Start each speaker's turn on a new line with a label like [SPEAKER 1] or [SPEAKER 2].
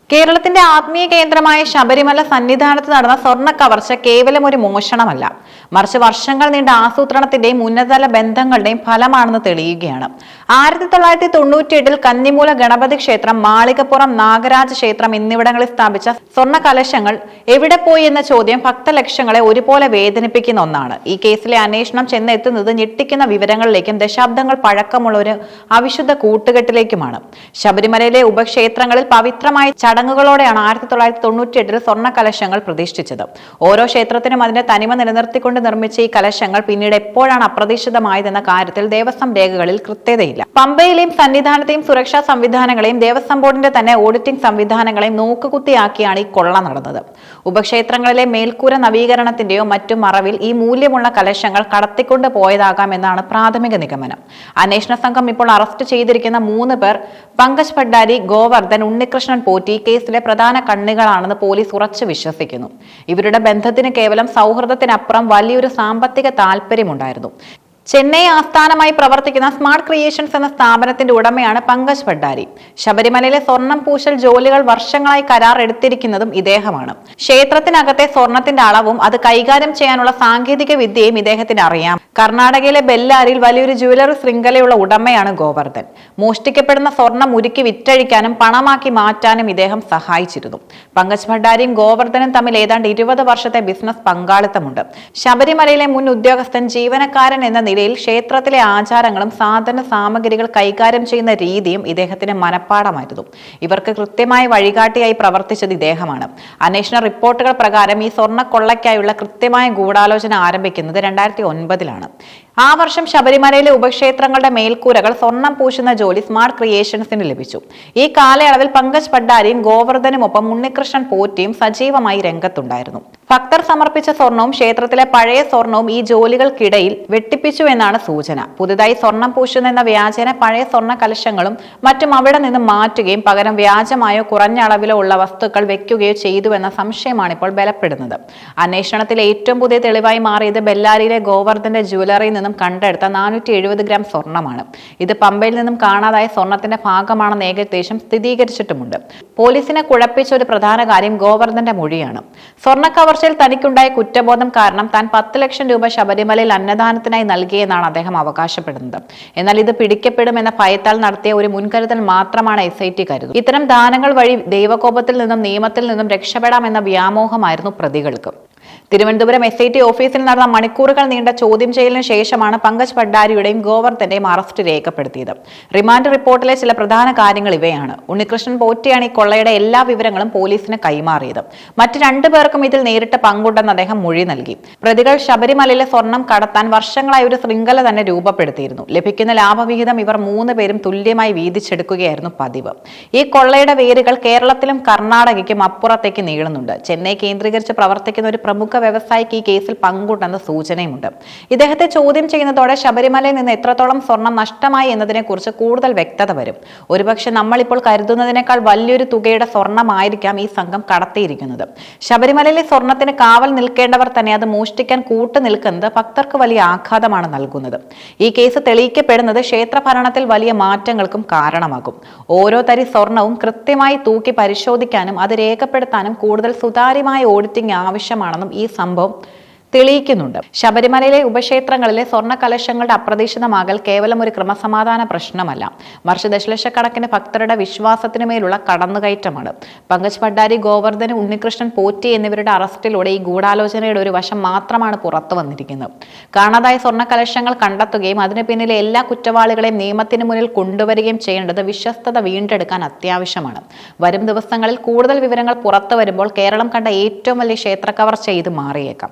[SPEAKER 1] കേരളത്തിന്റെ ആത്മീയ കേന്ദ്രമായ ശബരിമല സന്നിധാനത്ത് നടന്ന സ്വർണ്ണ കവർച്ച കേവലം ഒരു മോഷണമല്ല, മറിച്ച് വർഷങ്ങൾ നീണ്ട ആസൂത്രണത്തിന്റെയും ഉന്നതതല ബന്ധങ്ങളുടെയും ഫലമാണെന്ന് തെളിയുകയാണ്. 1998 കന്നിമൂല ഗണപതി ക്ഷേത്രം, മാളികപ്പുറം നാഗരാജ ക്ഷേത്രം എന്നിവിടങ്ങളിൽ സ്ഥാപിച്ച സ്വർണ്ണ കലശങ്ങൾ എവിടെ പോയി എന്ന ചോദ്യം ഭക്തലക്ഷങ്ങളെ ഒരുപോലെ വേദനിപ്പിക്കുന്ന ഒന്നാണ്. ഈ കേസിലെ അന്വേഷണം ചെന്നെത്തുന്നത് ഞെട്ടിക്കുന്ന വിവരങ്ങളിലേക്കും ദശാബ്ദങ്ങൾ പഴക്കമുള്ള ഒരു അവിശുദ്ധ കൂട്ടുകെട്ടിലേക്കുമാണ്. ശബരിമലയിലെ ഉപക്ഷേത്രങ്ങളിൽ പവിത്രമായ ചടങ്ങുകളോടെയാണ് 1998 സ്വർണ്ണ കലശങ്ങൾ പ്രതിഷ്ഠിച്ചത്. ഓരോ ക്ഷേത്രത്തിനും അതിന്റെ തനിമ നിലനിർത്തിക്കൊണ്ട് നിർമ്മിച്ച ഈ കലശങ്ങൾ പിന്നീട് എപ്പോഴാണ് അപ്രതീക്ഷിതമായതെന്ന കാര്യത്തിൽ ദേവസ്വം രേഖകളിൽ കൃത്യതയില്ല. പമ്പയിലെയും സന്നിധാനത്തെയും സുരക്ഷാ സംവിധാനങ്ങളെയും ദേവസ്വം ബോർഡിന്റെ തന്നെ ഓഡിറ്റിംഗ് സംവിധാനങ്ങളെയും നോക്കുകുത്തിയാക്കിയാണ് ഈ കൊള്ള നടന്നത്. ഉപക്ഷേത്രങ്ങളിലെ മേൽക്കൂര നവീകരണത്തിന്റെയോ മറ്റും മറവിൽ ഈ മൂല്യമുള്ള കലശങ്ങൾ കടത്തിക്കൊണ്ട് പോയതാകാമെന്നാണ് പ്രാഥമിക നിഗമനം. അന്വേഷണ സംഘം ഇപ്പോൾ അറസ്റ്റ് ചെയ്തിരിക്കുന്ന 3 പേർ പങ്കജ് ഭണ്ഡാരി, ഗോവർദ്ധൻ, ഉണ്ണികൃഷ്ണൻ പോറ്റി കേസിലെ പ്രധാന കണ്ണികളാണെന്ന് പോലീസ് ഉറച്ചു വിശ്വസിക്കുന്നു. ഇവരുടെ ബന്ധത്തിന് കേവലം സൗഹൃദത്തിനപ്പുറം വലിയൊരു സാമ്പത്തിക താല്പര്യമുണ്ടായിരുന്നു. ചെന്നൈ ആസ്ഥാനമായി പ്രവർത്തിക്കുന്ന സ്മാർട്ട് ക്രിയേഷൻസ് എന്ന സ്ഥാപനത്തിന്റെ ഉടമയാണ് പങ്കജ് ഭണ്ഡാരി. ശബരിമലയിലെ സ്വർണം പൂശൽ ജോലികൾ വർഷങ്ങളായി കരാർ എടുത്തിരിക്കുന്നതും ഇദ്ദേഹമാണ്. ക്ഷേത്രത്തിനകത്തെ സ്വർണത്തിന്റെ അളവും അത് കൈകാര്യം ചെയ്യാനുള്ള സാങ്കേതിക വിദ്യയും ഇദ്ദേഹത്തിന് അറിയാം. കർണാടകയിലെ ബെല്ലാരിയിൽ വലിയൊരു ജ്വല്ലറി ശൃംഖലയുള്ള ഉടമയാണ് ഗോവർദ്ധൻ. മോഷ്ടിക്കപ്പെടുന്ന സ്വർണം ഉരുക്കി വിറ്റഴിക്കാനും പണമാക്കി മാറ്റാനും ഇദ്ദേഹം സഹായിച്ചിരുന്നു. പങ്കജ് ഭണ്ഡാരിയും ഗോവർദ്ധനും തമ്മിൽ ഏതാണ്ട് 20 വർഷത്തെ ബിസിനസ് പങ്കാളിത്തമുണ്ട്. ശബരിമലയിലെ മുൻ ഉദ്യോഗസ്ഥൻ, ജീവനക്കാരൻ എന്ന നിലയിൽ ക്ഷേത്രത്തിലെ ആചാരങ്ങളും സാധന സാമഗ്രികൾ കൈകാര്യം ചെയ്യുന്ന രീതിയും ഇദ്ദേഹത്തിന് മനപ്പാടമായിരുന്നു. ഇവർക്ക് കൃത്യമായി വഴികാട്ടിയായി പ്രവർത്തിച്ചത് ഇദ്ദേഹമാണ്. അന്വേഷണ റിപ്പോർട്ടുകൾ പ്രകാരം ഈ സ്വർണ്ണ കൊള്ളയ്ക്കായുള്ള കൃത്യമായ ഗൂഢാലോചന ആരംഭിക്കുന്നത് 2009 ആ വർഷം ശബരിമലയിലെ ഉപക്ഷേത്രങ്ങളുടെ മേൽക്കൂരകൾ സ്വർണം പൂശുന്ന ജോലി സ്മാർട്ട് ക്രിയേഷൻസിന് ലഭിച്ചു. ഈ കാലയളവിൽ പങ്കജ് ഭണ്ഡാരിയും ഗോവർദ്ധനുമൊപ്പം ഉണ്ണികൃഷ്ണൻ പോറ്റിയും സജീവമായി രംഗത്തുണ്ടായിരുന്നു. ഭക്തർ സമർപ്പിച്ച സ്വർണവും ക്ഷേത്രത്തിലെ പഴയ സ്വർണവും ഈ ജോലികൾക്കിടയിൽ വെട്ടിപ്പിച്ചു എന്നാണ് സൂചന. പുതുതായി സ്വർണം പൂശുന്നെന്ന വ്യാജേന പഴയ സ്വർണ്ണ കലശങ്ങളും മറ്റും അവിടെ നിന്ന് മാറ്റുകയും പകരം വ്യാജമായോ കുറഞ്ഞ അളവിലോ ഉള്ള വസ്തുക്കൾ വെക്കുകയോ ചെയ്തുവെന്ന സംശയമാണ് ഇപ്പോൾ ബലപ്പെടുന്നത്. അന്വേഷണത്തിൽ ഏറ്റവും പുതിയ തെളിവായി മാറിയത് ബെല്ലാരിയിലെ ഗോവർദ്ധന്റെ ജ്വല്ലറിയിൽ നിന്നും കണ്ടെടുത്ത 470 ഗ്രാം സ്വർണമാണ്. ഇത് പമ്പയിൽ നിന്നും കാണാതായ സ്വർണത്തിന്റെ ഭാഗമാണെന്ന് ഏകദേശം സ്ഥിരീകരിച്ചിട്ടുമുണ്ട്. പോലീസിനെ കുഴപ്പിച്ച ഒരു പ്രധാന കാര്യം ഗോവർദ്ധന്റെ മൊഴിയാണ്. സ്വർണ്ണ കവർച്ചയിൽ തനിക്കുണ്ടായ കുറ്റബോധം കാരണം താൻ 10 ലക്ഷം രൂപ ശബരിമലയിൽ അന്നദാനത്തിനായി നൽകിയെന്നാണ് അദ്ദേഹം അവകാശപ്പെടുന്നത്. എന്നാൽ ഇത് പിടിക്കപ്പെടുമെന്ന ഭയത്താൽ നടത്തിയ ഒരു മുൻകരുതൽ മാത്രമാണ് SIT കരുതുന്നത്. ഇത്തരം ദാനങ്ങൾ വഴി ദൈവകോപത്തിൽ നിന്നും നിയമത്തിൽ നിന്നും രക്ഷപ്പെടാമെന്ന വ്യാമോഹമായിരുന്നു പ്രതികൾക്ക്. തിരുവനന്തപുരം SIT ഓഫീസിൽ നടന്ന മണിക്കൂറുകൾ നീണ്ട ചോദ്യം ചെയ്യലിന് ശേഷമാണ് പങ്കജ് ഭണ്ഡാരിയുടെയും ഗോവർദ്ധന്റെയും അറസ്റ്റ് രേഖപ്പെടുത്തിയത്. റിമാൻഡ് റിപ്പോർട്ടിലെ ചില പ്രധാന കാര്യങ്ങൾ ഇവയാണ്. ഉണ്ണികൃഷ്ണൻ പോറ്റിയാണ് ഈ കൊള്ളയുടെ എല്ലാ വിവരങ്ങളും പോലീസിന് കൈമാറിയത്. മറ്റ് 2 പേർക്കും ഇതിൽ നേരിട്ട് പങ്കുണ്ടെന്ന് അദ്ദേഹം മൊഴി നൽകി. പ്രതികൾ ശബരിമലയിലെ സ്വർണം കടത്താൻ വർഷങ്ങളായി ഒരു ശൃംഖല തന്നെ രൂപപ്പെടുത്തിയിരുന്നു. ലഭിക്കുന്ന ലാഭവിഹിതം ഇവർ 3 പേരും തുല്യമായി വീതിച്ചെടുക്കുകയായിരുന്നു പതിവ്. ഈ കൊള്ളയുടെ വേരുകൾ കേരളത്തിലും കർണാടകയ്ക്കും അപ്പുറത്തേക്ക് നീളുന്നുണ്ട്. ചെന്നൈ കേന്ദ്രീകരിച്ച് പ്രവർത്തിക്കുന്ന ഒരു പ്രമുഖ വ്യവസായിക്ക് ഈ കേസിൽ പങ്കുണ്ടെന്ന സൂചനയുണ്ട്. ഇദ്ദേഹത്തെ ചോദ്യം ചെയ്യുന്നതോടെ ശബരിമലയിൽ നിന്ന് എത്രത്തോളം സ്വർണം നഷ്ടമായി എന്നതിനെ കുറിച്ച് കൂടുതൽ വ്യക്തത വരും. ഒരുപക്ഷെ നമ്മളിപ്പോൾ കരുതുന്നതിനേക്കാൾ വലിയൊരു തുകയുടെ സ്വർണമായിരിക്കാം ഈ സംഘം കടത്തിയിരിക്കുന്നത്. ശബരിമലയിലെ സ്വർണത്തിന് കാവൽ നിൽക്കേണ്ടവർ തന്നെ അത് മോഷ്ടിക്കാൻ കൂട്ടു നിൽക്കുന്നത് ഭക്തർക്ക് വലിയ ആഘാതമാണ് നൽകുന്നത്. ഈ കേസ് തെളിയിക്കപ്പെടുന്നത് ക്ഷേത്രഭരണത്തിൽ വലിയ മാറ്റങ്ങൾക്കും കാരണമാകും. ഓരോ തരി സ്വർണവും കൃത്യമായി തൂക്കി പരിശോധിക്കാനും അത് രേഖപ്പെടുത്താനും കൂടുതൽ സുതാര്യമായ ഓഡിറ്റിംഗ് ആവശ്യമാണെന്നും ഈ സംഭവം തെളിയിക്കുന്നുണ്ട്. ശബരിമലയിലെ ഉപക്ഷേത്രങ്ങളിലെ സ്വർണ്ണ കലശങ്ങളുടെ അപ്രതീക്ഷിതമാകൽ കേവലം ഒരു ക്രമസമാധാന പ്രശ്നമല്ല, മറിച്ച് ദശലക്ഷക്കണക്കിന് ഭക്തരുടെ വിശ്വാസത്തിനു മേലുള്ള കടന്നുകയറ്റമാണ്. പങ്കജ് ഭണ്ഡാരി, ഗോവർദ്ധൻ, ഉണ്ണികൃഷ്ണൻ പോറ്റി എന്നിവരുടെ അറസ്റ്റിലൂടെ ഈ ഗൂഢാലോചനയുടെ ഒരു വശം മാത്രമാണ് പുറത്തു വന്നിരിക്കുന്നത്. കാണാതായ സ്വർണ്ണ കലശങ്ങൾ കണ്ടെത്തുകയും അതിന് പിന്നിലെ എല്ലാ കുറ്റവാളികളെയും നിയമത്തിന് മുന്നിൽ കൊണ്ടുവരികയും ചെയ്യേണ്ടത് വിശ്വസ്തത വീണ്ടെടുക്കാൻ അത്യാവശ്യമാണ്. വരും ദിവസങ്ങളിൽ കൂടുതൽ വിവരങ്ങൾ പുറത്തു വരുമ്പോൾ കേരളം കണ്ട ഏറ്റവും വലിയ ക്ഷേത്ര കവർച്ച ഇത് മാറിയേക്കാം.